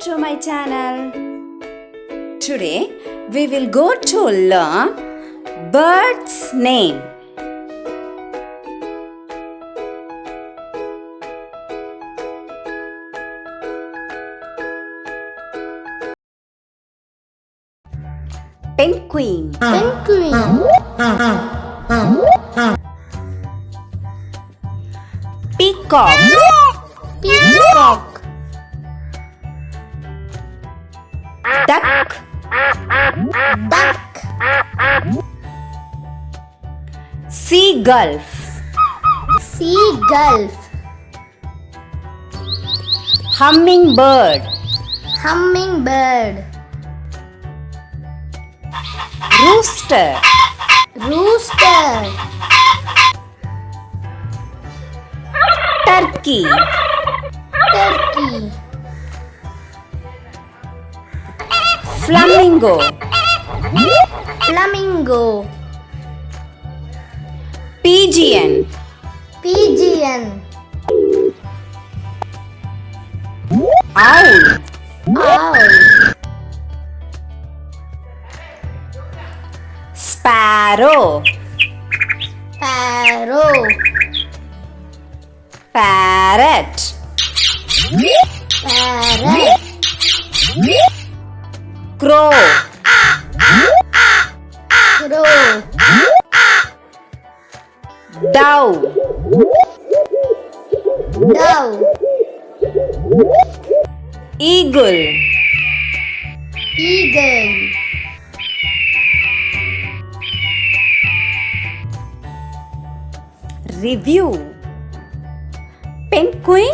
to my channel. Today we will go to learn bird's name. Penguin. Peacock. Duck. Seagull. Hummingbird. Rooster. Turkey. Flamingo. Pigeon. Owl. Sparrow. Parrot. Crow. Dove. Eagle. Review. Penguin.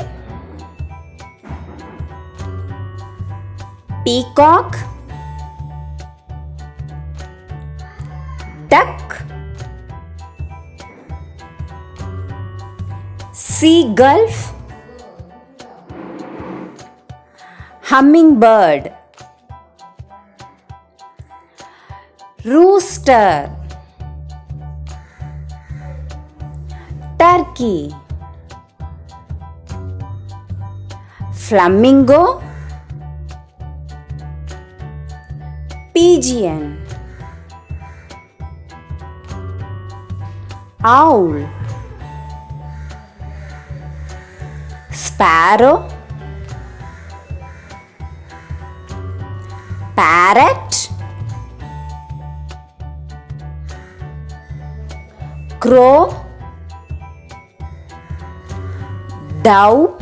Peacock. Duck. Seagull. Hummingbird. Rooster. Turkey. Flamingo. Pigeon. Owl. Sparrow. Parrot. Crow. Dove.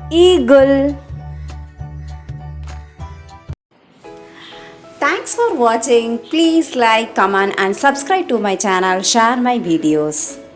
Eagle. Thanks for watching. Please like, comment and subscribe to my channel. Share my videos.